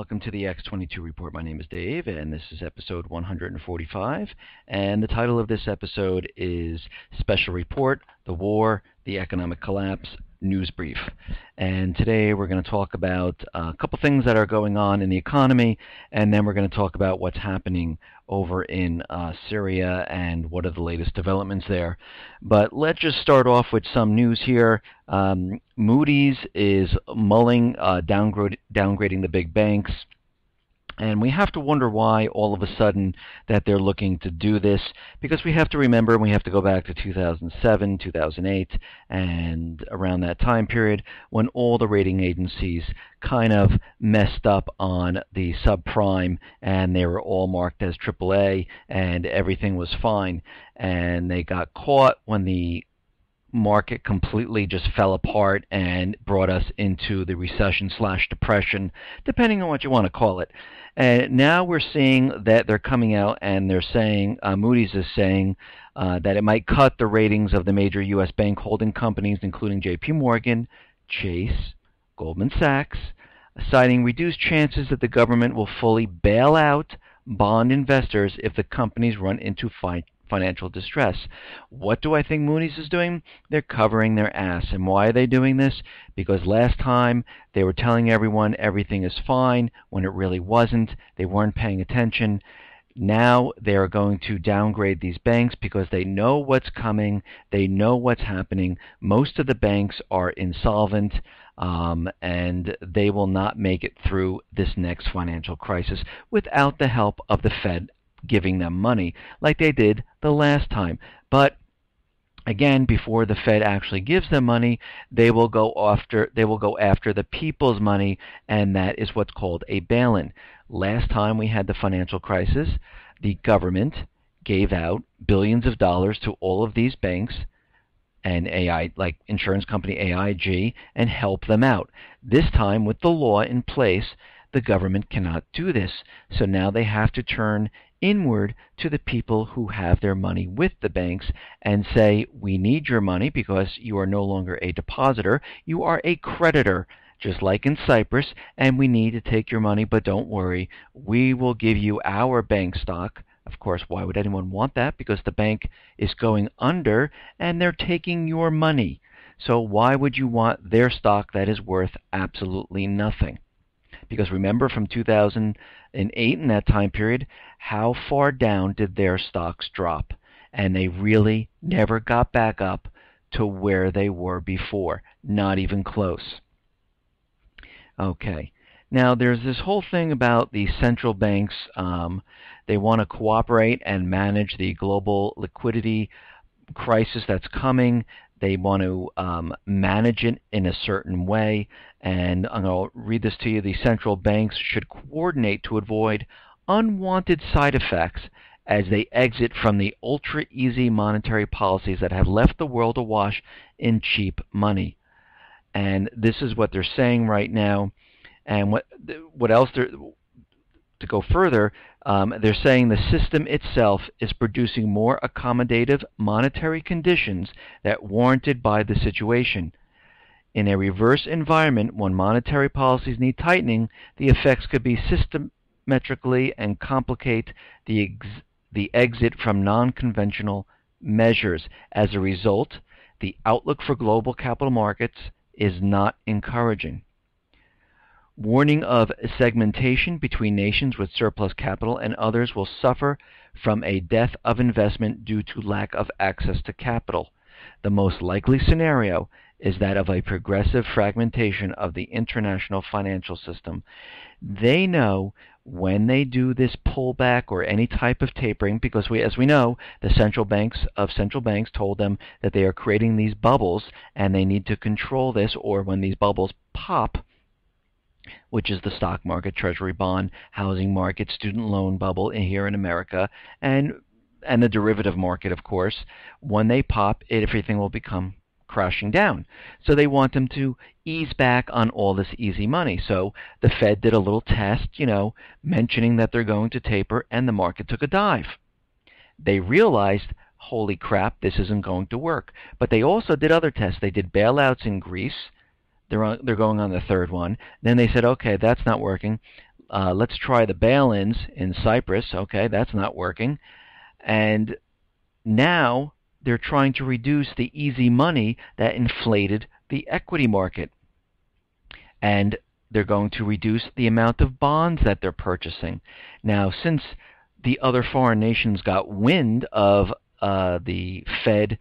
Welcome to the X22 Report. My name is Dave, and this is episode 145. And the title of this episode is Special Report, the War, the Economic Collapse, News Brief. And today we're going to talk about a couple things that are going on in the economy, and then we're going to talk about what's happening over in Syria and what are the latest developments there. But let's just start off with some news here. Moody's is mulling downgrading the big banks. And we have to wonder why all of a sudden that they're looking to do this, because we have to remember, we have to go back to 2007, 2008, and around that time period when all the rating agencies kind of messed up on the subprime and they were all marked as AAA and everything was fine. And they got caught when the market completely just fell apart and brought us into the recession/depression, depending on what you want to call it. And now we're seeing that they're coming out and they're saying, Moody's is saying that it might cut the ratings of the major U.S. bank holding companies, including J.P. Morgan, Chase, Goldman Sachs, citing reduced chances that the government will fully bail out bond investors if the companies run into financial distress. What do I think Moody's is doing? They're covering their ass. And why are they doing this? Because last time they were telling everyone everything is fine when it really wasn't. They weren't paying attention. Now they are going to downgrade these banks because they know what's coming. They know what's happening. Most of the banks are insolvent. And they will not make it through this next financial crisis without the help of the Fed giving them money like they did the last time. But again, before the Fed actually gives them money, they will go after the people's money, and that is what's called a bail-in. Last time we had the financial crisis, the government gave out billions of dollars to all of these banks and like insurance company AIG, and help them out. This time, with the law in place, the government cannot do this. So now they have to turn inward to the people who have their money with the banks and say, we need your money because you are no longer a depositor, you are a creditor, just like in Cyprus, and we need to take your money, but don't worry, we will give you our bank stock. Of course, why would anyone want that? Because the bank is going under and they're taking your money. So why would you want their stock that is worth absolutely nothing? Because remember, from 2008 in that time period, how far down did their stocks drop? And they really never got back up to where they were before. Not even close. Okay. Now, there's this whole thing about the central banks. They want to cooperate and manage the global liquidity crisis that's coming. They want to manage it in a certain way. And I'm going to read this to you. The central banks should coordinate to avoid unwanted side effects as they exit from the ultra-easy monetary policies that have left the world awash in cheap money. And this is what they're saying right now. And what else? To go further, they're saying the system itself is producing more accommodative monetary conditions that warranted by the situation. In a reverse environment, when monetary policies need tightening, the effects could be symmetrically and complicate the exit from non-conventional measures. As a result, the outlook for global capital markets is not encouraging. Warning of segmentation between nations with surplus capital and others will suffer from a death of investment due to lack of access to capital. The most likely scenario is that of a progressive fragmentation of the international financial system. They know when they do this pullback or any type of tapering, because as we know, the central banks told them that they are creating these bubbles and they need to control this, or when these bubbles pop, which is the stock market, treasury bond, housing market, student loan bubble here in America, and the derivative market, of course. When they pop, everything will become crashing down. So they want them to ease back on all this easy money. So the Fed did a little test, mentioning that they're going to taper, and the market took a dive. They realized, holy crap, this isn't going to work. But they also did other tests. They did bailouts in Greece. They're going on the third one. Then they said, okay, that's not working. let's try the bail-ins in Cyprus. Okay, that's not working. And now they're trying to reduce the easy money that inflated the equity market. And they're going to reduce the amount of bonds that they're purchasing. Now, since the other foreign nations got wind of the Fed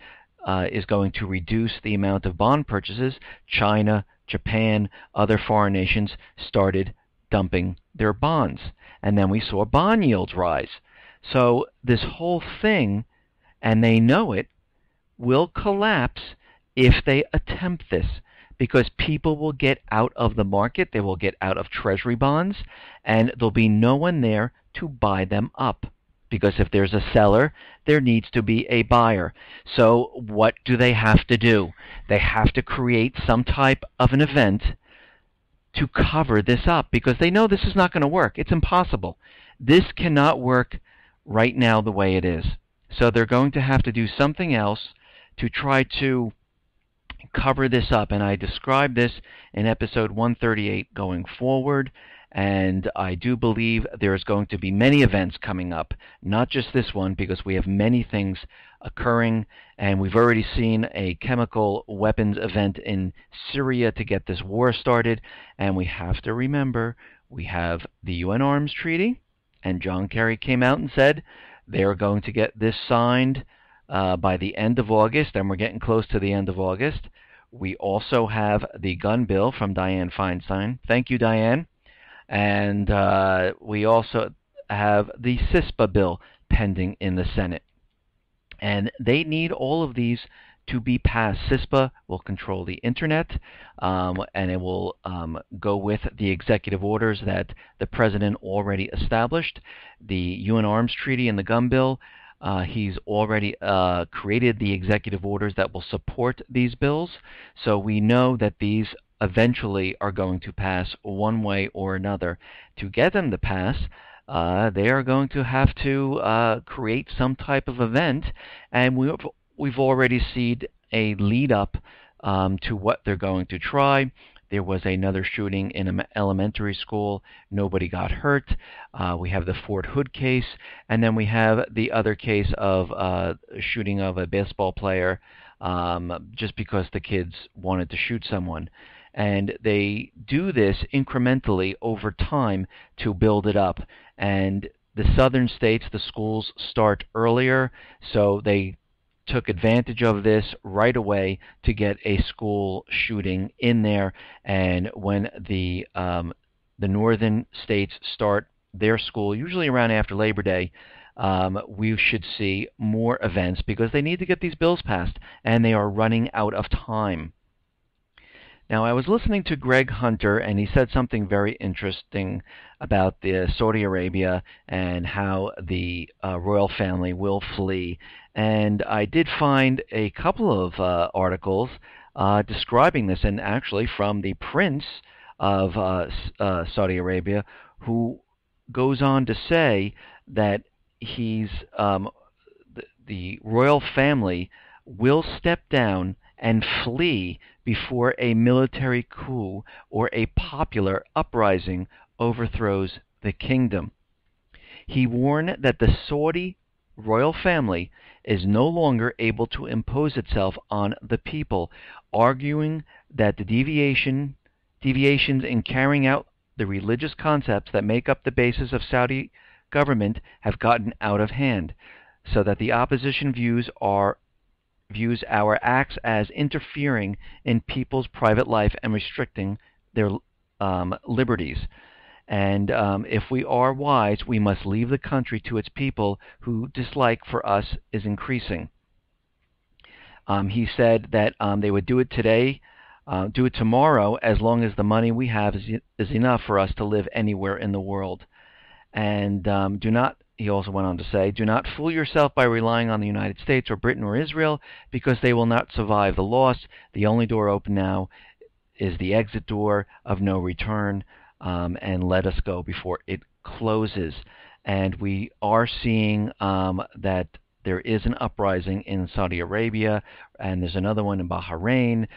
is going to reduce the amount of bond purchases, China, Japan, other foreign nations started dumping their bonds. And then we saw bond yields rise. So this whole thing, and they know it, will collapse if they attempt this, because people will get out of the market, they will get out of treasury bonds, and there'll be no one there to buy them up. Because if there's a seller, there needs to be a buyer. So what do they have to do? They have to create some type of an event to cover this up, because they know this is not going to work. It's impossible. This cannot work right now the way it is. So they're going to have to do something else to try to cover this up. And I described this in episode 138 going forward. And I do believe there's going to be many events coming up, not just this one, because we have many things occurring. And we've already seen a chemical weapons event in Syria to get this war started. And we have to remember, we have the UN Arms Treaty. And John Kerry came out and said they're going to get this signed by the end of August, and we're getting close to the end of August. We also have the gun bill from Dianne Feinstein. Thank you, Dianne. And we also have the CISPA bill pending in the Senate. And they need all of these to be passed. CISPA will control the Internet, and it will go with the executive orders that the President already established. The UN Arms Treaty and the gun bill, he's already created the executive orders that will support these bills. So we know that these eventually are going to pass one way or another. To get them to pass, they are going to have to create some type of event, and we've already seen a lead up to what they're going to try. There was another shooting in an elementary school. Nobody got hurt. We have the Fort Hood case, and then we have the other case of shooting of a baseball player just because the kids wanted to shoot someone. And they do this incrementally over time to build it up. And the southern states, the schools start earlier, so they took advantage of this right away to get a school shooting in there. And when the northern states start their school, usually around after Labor Day, we should see more events, because they need to get these bills passed, and they are running out of time. Now, I was listening to Greg Hunter, and he said something very interesting about Saudi Arabia and how the royal family will flee. And I did find a couple of articles describing this, and actually from the Prince of Saudi Arabia, who goes on to say that the royal family will step down and flee before a military coup or a popular uprising overthrows the kingdom. He warned that the Saudi royal family is no longer able to impose itself on the people, arguing that the deviations in carrying out the religious concepts that make up the basis of Saudi government have gotten out of hand, so that the opposition views our acts as interfering in people's private life and restricting their liberties. And if we are wise, we must leave the country to its people, who dislike for us is increasing. He said that they would do it today, do it tomorrow, as long as the money we have is enough for us to live anywhere in the world. And he also went on to say, do not fool yourself by relying on the United States or Britain or Israel, because they will not survive the loss. The only door open now is the exit door of no return, and let us go before it closes. And we are seeing that there is an uprising in Saudi Arabia, and there's another one in Bahrain.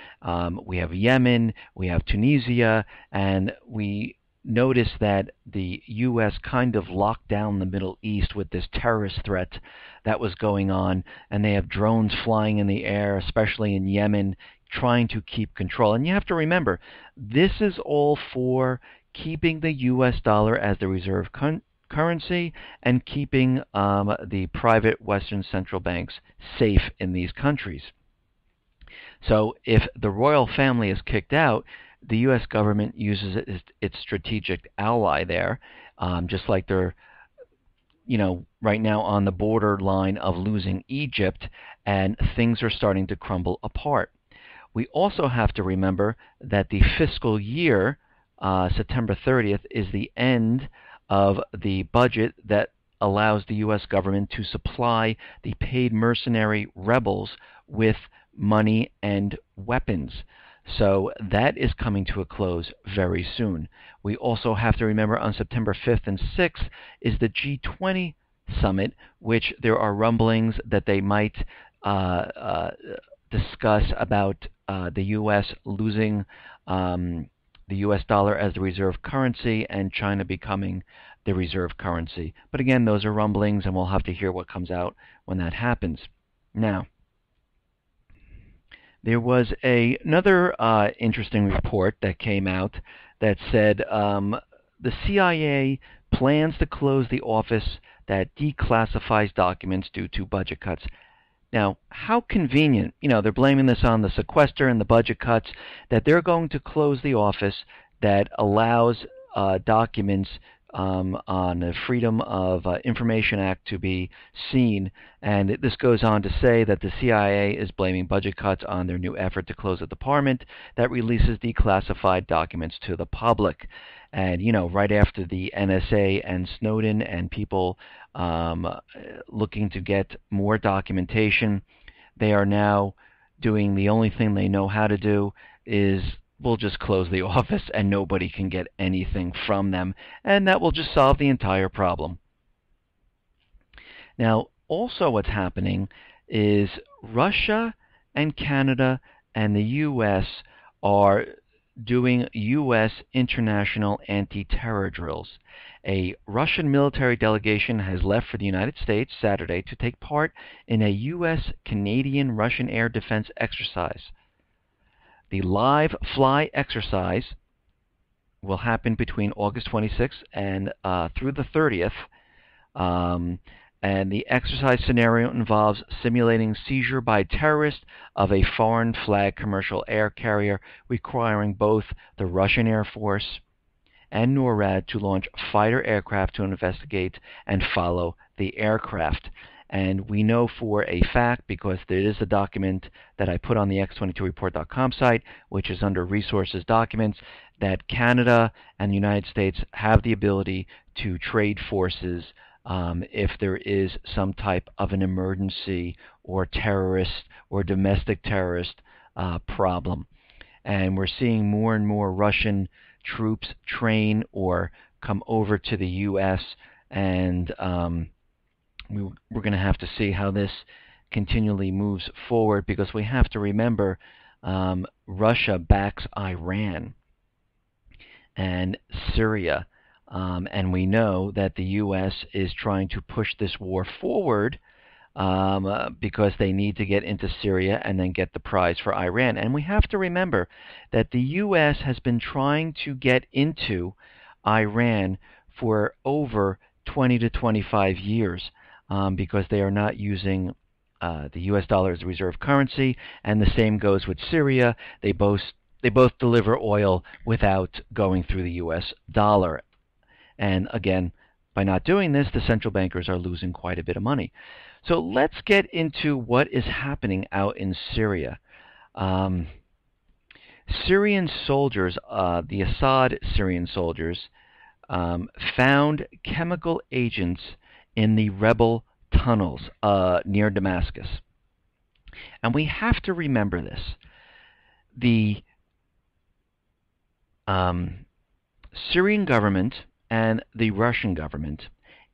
We have Yemen, we have Tunisia, and we notice that the U.S. kind of locked down the Middle East with this terrorist threat that was going on, and they have drones flying in the air, especially in Yemen, trying to keep control. And you have to remember, this is all for keeping the U.S. dollar as the reserve currency and keeping the private Western central banks safe in these countries. So if the royal family is kicked out, the U.S. government uses it as its strategic ally there, just like they're, right now on the borderline of losing Egypt, and things are starting to crumble apart. We also have to remember that the fiscal year, September 30th, is the end of the budget that allows the U.S. government to supply the paid mercenary rebels with money and weapons. So that is coming to a close very soon. We also have to remember on September 5th and 6th is the G20 summit, which there are rumblings that they might discuss about the U.S. losing the U.S. dollar as the reserve currency and China becoming the reserve currency. But again, those are rumblings, and we'll have to hear what comes out when that happens. Now, there was another interesting report that came out that said the CIA plans to close the office that declassifies documents due to budget cuts. Now, how convenient, they're blaming this on the sequester and the budget cuts, that they're going to close the office that allows documents on the Freedom of Information Act to be seen. And this goes on to say that the CIA is blaming budget cuts on their new effort to close a department that releases declassified documents to the public. And, right after the NSA and Snowden and people looking to get more documentation, they are now doing the only thing they know how to do is we'll just close the office and nobody can get anything from them, and that will just solve the entire problem. Now, also what's happening is Russia and Canada and the U.S. are doing U.S. international anti-terror drills. A Russian military delegation has left for the United States Saturday to take part in a U.S.-Canadian-Russian air defense exercise. The live fly exercise will happen between August 26th and through the 30th. And the exercise scenario involves simulating seizure by terrorists of a foreign flag commercial air carrier, requiring both the Russian Air Force and NORAD to launch fighter aircraft to investigate and follow the aircraft. And we know for a fact, because there is a document that I put on the x22report.com site, which is under Resources Documents, that Canada and the United States have the ability to trade forces if there is some type of an emergency or terrorist or domestic terrorist problem. And we're seeing more and more Russian troops train or come over to the U.S., and we're going to have to see how this continually moves forward, because we have to remember Russia backs Iran and Syria, and we know that the U.S. is trying to push this war forward because they need to get into Syria and then get the prize for Iran. And we have to remember that the U.S. has been trying to get into Iran for over 20 to 25 years. Because they are not using the U.S. dollar as a reserve currency, and the same goes with Syria. They both deliver oil without going through the U.S. dollar. And again, by not doing this, the central bankers are losing quite a bit of money. So let's get into what is happening out in Syria. Syrian soldiers, the Assad Syrian soldiers, found chemical agents in the rebel tunnels near Damascus. And we have to remember this. The Syrian government and the Russian government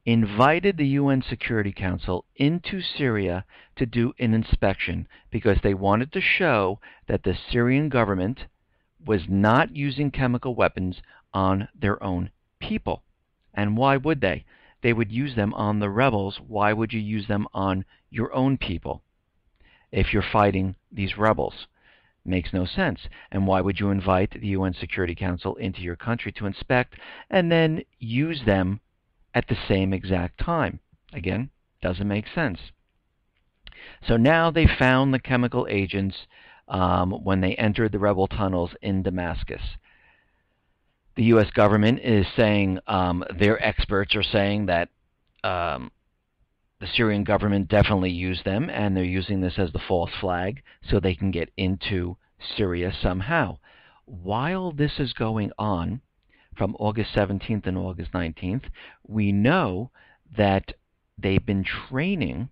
invited the UN Security Council into Syria to do an inspection because they wanted to show that the Syrian government was not using chemical weapons on their own people. And why would they? They would use them on the rebels. Why would you use them on your own people if you're fighting these rebels? Makes no sense. And why would you invite the UN Security Council into your country to inspect and then use them at the same exact time? Again, doesn't make sense. So now they found the chemical agents when they entered the rebel tunnels in Damascus. The U.S. government is saying, their experts are saying that the Syrian government definitely used them, and they're using this as the false flag so they can get into Syria somehow. While this is going on, from August 17th and August 19th, we know that they've been training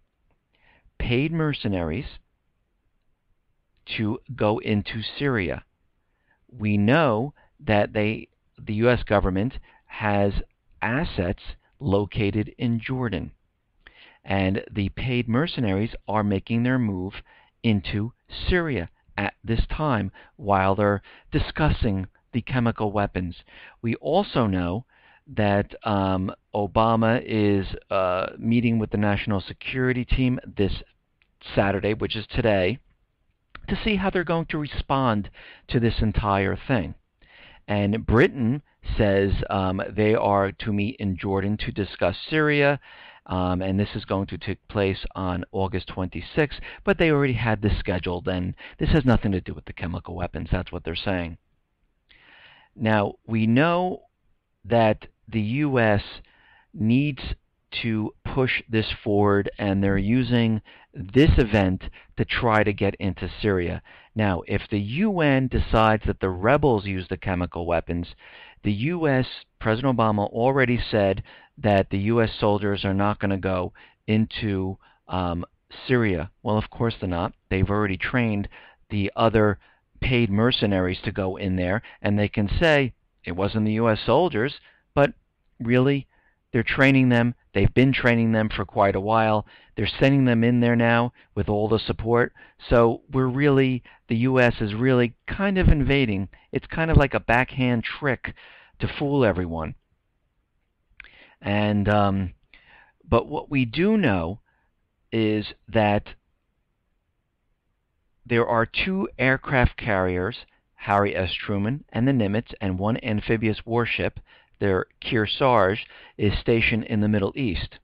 paid mercenaries to go into Syria. We know that the U.S. government has assets located in Jordan. And the paid mercenaries are making their move into Syria at this time while they're discussing the chemical weapons. We also know that Obama is meeting with the National Security Team this Saturday, which is today, to see how they're going to respond to this entire thing. And Britain says they are to meet in Jordan to discuss Syria. And this is going to take place on August 26th, but they already had this scheduled, and this has nothing to do with the chemical weapons. That's what they're saying. Now, we know that the U.S. needs to push this forward, and they're using this event to try to get into Syria. Now, if the UN decides that the rebels use the chemical weapons, the U.S., President Obama already said that the U.S. soldiers are not going to go into Syria. Well, of course they're not. They've already trained the other paid mercenaries to go in there, and they can say it wasn't the U.S. soldiers, but really they're training them. They've been training them for quite a while. They're sending them in there now with all the support. So the U.S. is really kind of invading. It's kind of like a backhand trick to fool everyone. And but what we do know is that there are 2 aircraft carriers, Harry S. Truman and the Nimitz, and 1 amphibious warship, their Kearsarge, is stationed in the Middle East.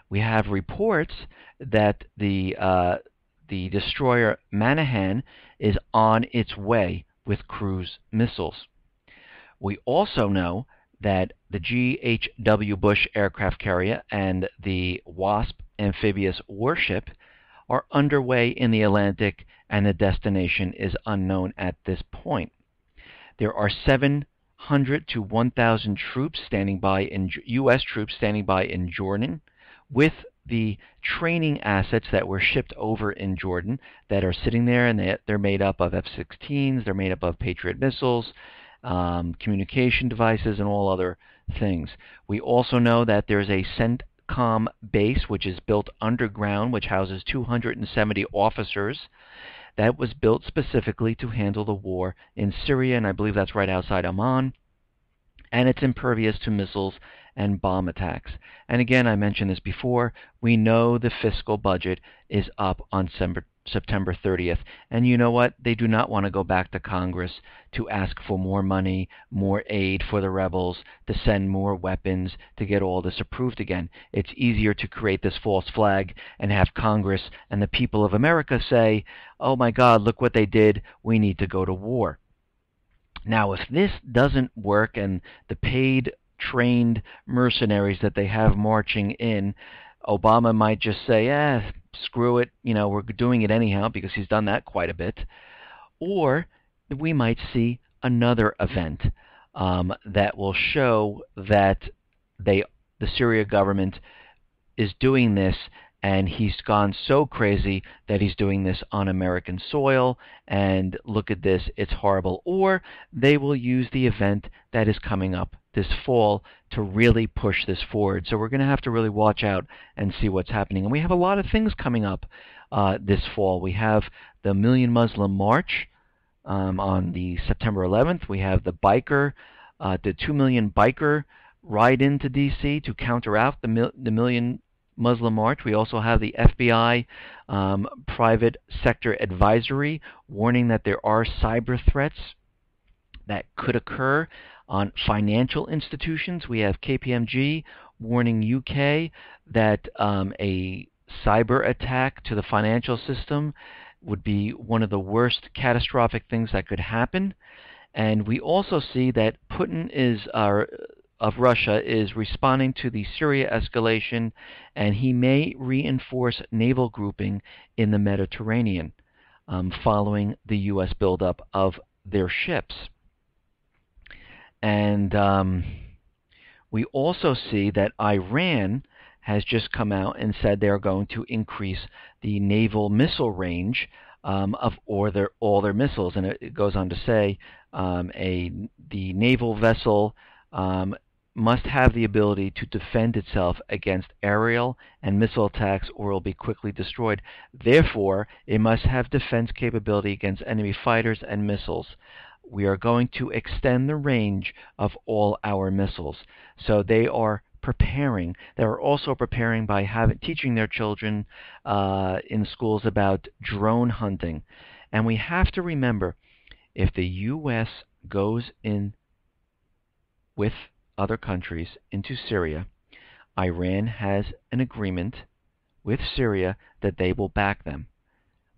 We have reports that the destroyer Manahan is on its way with cruise missiles. We also know that the G.H.W. Bush aircraft carrier and the Wasp amphibious warship are underway in the Atlantic, and the destination is unknown at this point. There are 700 to 1,000 troops standing by U.S. troops standing by in Jordan, with the training assets that were shipped over in Jordan that are sitting there, and they're made up of F-16s, they're made up of Patriot missiles, communication devices, and all other things. We also know that there's a CENTCOM base which is built underground, which houses 270 officers. That was built specifically to handle the war in Syria, and I believe that's right outside Amman. And it's impervious to missiles and bomb attacks. And again, I mentioned this before, we know the fiscal budget is up on September 30th. And you know what? They do not want to go back to Congress to ask for more money, more aid for the rebels, to send more weapons, to get all this approved again. It's easier to create this false flag and have Congress and the people of America say, oh my God, look what they did, we need to go to war. Now, if this doesn't work and the paid, trained mercenaries that they have marching in, Obama might just say, screw it, we're doing it anyhow, because he's done that quite a bit. Or we might see another event that will show that the Syria government is doing this, and he's gone so crazy that he's doing this on American soil, and look at this, it's horrible. Or they will use the event that is coming up this fall to really push this forward. So we're going to have to really watch out and see what's happening. And we have a lot of things coming up this fall. We have the Million Muslim March on the September 11th. We have the biker The 2 million biker ride into D.C. to counteract the million Muslim March. We also have the FBI private sector advisory warning that there are cyber threats that could occur on financial institutions. We have KPMG warning UK that a cyber attack to the financial system would be one of the worst catastrophic things that could happen. And we also see that Putin of Russia is responding to the Syria escalation, and he may reinforce naval grouping in the Mediterranean following the U.S. buildup of their ships. And we also see that Iran has just come out and said they're going to increase the naval missile range of all their missiles. And it goes on to say the naval vessel must have the ability to defend itself against aerial and missile attacks or will be quickly destroyed. Therefore, it must have defense capability against enemy fighters and missiles. We are going to extend the range of all our missiles. So they are preparing. They're also preparing by teaching their children in schools about drone hunting. And we have to remember, if the U.S. goes in with other countries into Syria, Iran has an agreement with Syria that they will back them.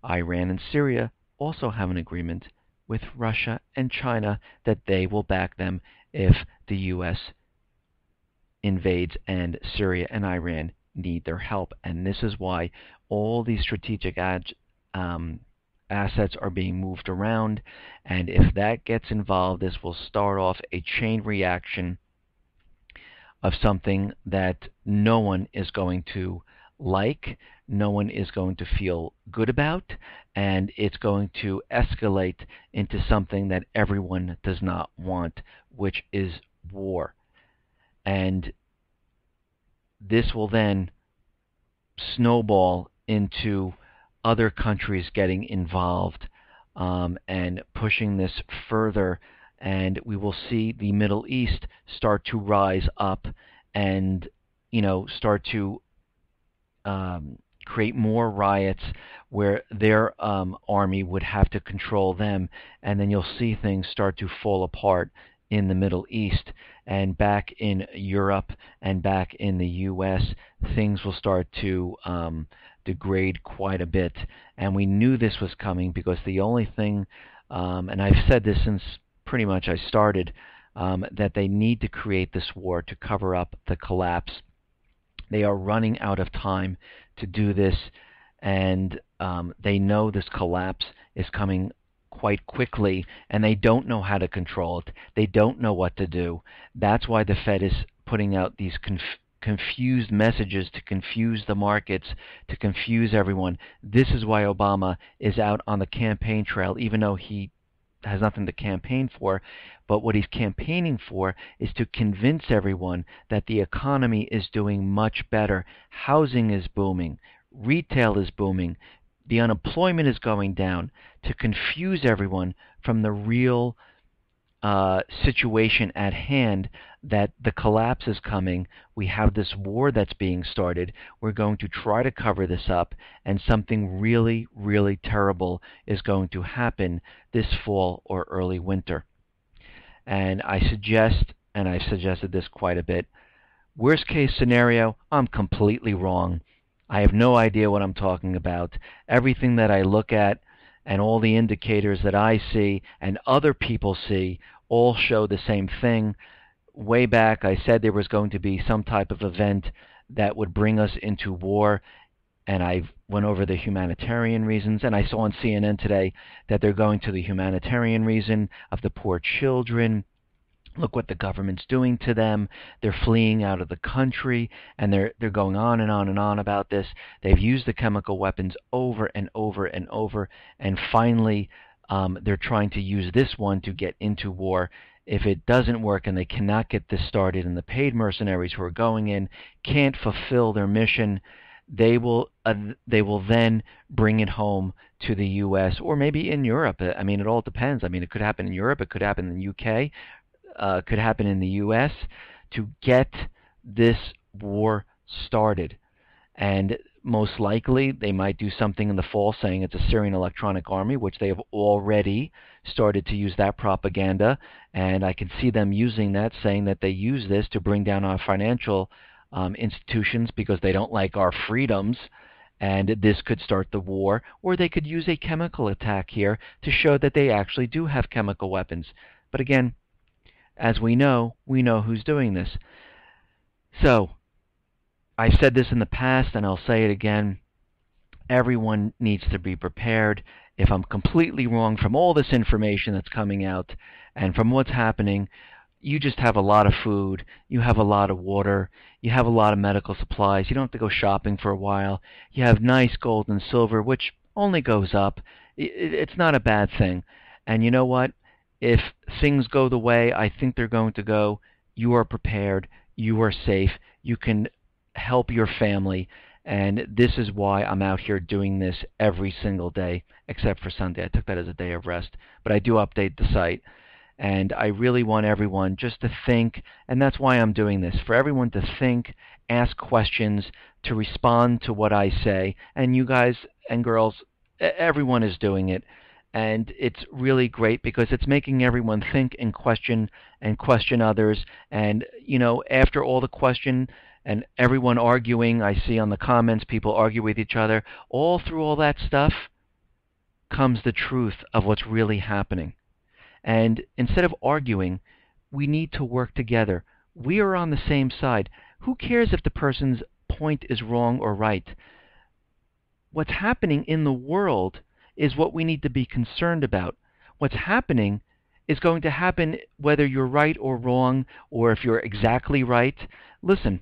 Iran and Syria also have an agreement with Russia and China that they will back them if the U.S. invades and Syria and Iran need their help. And this is why all these strategic assets are being moved around. And if that gets involved, this will start off a chain reaction of something that no one is going to like, no one is going to feel good about, and it's going to escalate into something that everyone does not want, which is war. And this will then snowball into other countries getting involved and pushing this further, and we will see the Middle East start to rise up and start to create more riots where their army would have to control them, and then you'll see things start to fall apart in the Middle East. And back in Europe and back in the U.S., things will start to degrade quite a bit. And we knew this was coming because the only thing, and I've said this since pretty much I started, that they need to create this war to cover up the collapse. They are running out of time to do this, and they know this collapse is coming quite quickly, and they don't know how to control it. They don't know what to do. That's why the Fed is putting out these confused messages to confuse the markets, to confuse everyone. This is why Obama is out on the campaign trail, even though he has nothing to campaign for. But what he's campaigning for is to convince everyone that the economy is doing much better. Housing is booming. Retail is booming. The unemployment is going down, to confuse everyone from the real situation at hand, that the collapse is coming. We have this war that's being started. We're going to try to cover this up, and something really, really terrible is going to happen this fall or early winter. And I suggest, and I've suggested this quite a bit, worst case scenario, I'm completely wrong. I have no idea what I'm talking about. Everything that I look at and all the indicators that I see and other people see all show the same thing. Way back, I said there was going to be some type of event that would bring us into war, and I went over the humanitarian reasons, and I saw on CNN today that they're going to the humanitarian reason of the poor children. Look what the government's doing to them. They're fleeing out of the country, and they're going on and on and on about this. They've used the chemical weapons over and over and over, and finally they're trying to use this one to get into war. If it doesn't work and they cannot get this started, and the paid mercenaries who are going in can't fulfill their mission, they will then bring it home to the U.S. or maybe in Europe. I mean, it all depends. I mean, it could happen in Europe. It could happen in the U.K. could happen in the U.S. to get this war started. And most likely they might do something in the fall saying it's a Syrian electronic army, which they have already started to use that propaganda. And I can see them using that, saying that they use this to bring down our financial institutions because they don't like our freedoms. And this could start the war. Or they could use a chemical attack here to show that they actually do have chemical weapons. But again, as we know who's doing this. So, I've said this in the past, and I'll say it again. Everyone needs to be prepared. If I'm completely wrong from all this information that's coming out and from what's happening, you just have a lot of food, you have a lot of water, you have a lot of medical supplies, you don't have to go shopping for a while, you have nice gold and silver, which only goes up. It's not a bad thing. And you know what? If things go the way I think they're going to go, you are prepared, you are safe, you can help your family, and this is why I'm out here doing this every single day, except for Sunday. I took that as a day of rest, but I do update the site, and I really want everyone just to think, and that's why I'm doing this, for everyone to think, ask questions, to respond to what I say, and you guys and girls, everyone is doing it. And it's really great because it's making everyone think and question others. And, you know, after all the question and everyone arguing, I see on the comments people argue with each other, all through all that stuff comes the truth of what's really happening. And instead of arguing, we need to work together. We are on the same side. Who cares if the person's point is wrong or right? What's happening in the world is what we need to be concerned about. What's happening is going to happen whether you're right or wrong, or if you're exactly right. Listen,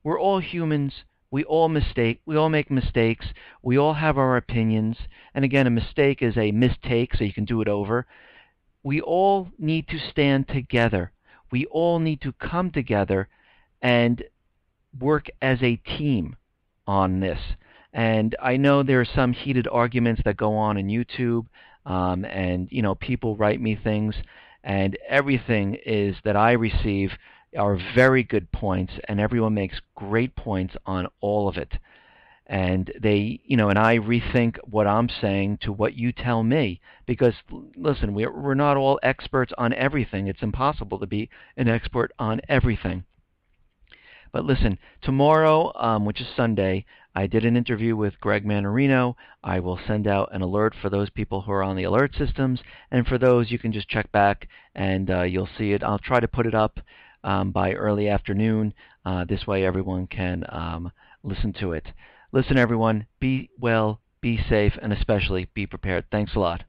we're all humans. We all make mistakes. We all have our opinions. And again, a mistake is a mistake, so you can do it over. We all need to stand together. We all need to come together and work as a team on this. And I know there are some heated arguments that go on YouTube, and you know, people write me things, and everything is that I receive are very good points, and everyone makes great points on all of it. And they, you know, and I rethink what I'm saying to what you tell me, because listen, we're not all experts on everything. It's impossible to be an expert on everything. But listen, tomorrow, which is Sunday, I did an interview with Greg Manarino. I will send out an alert for those people who are on the alert systems, and for those you can just check back and you'll see it. I'll try to put it up by early afternoon. This way everyone can listen to it. Listen, everyone, be well, be safe, and especially be prepared. Thanks a lot.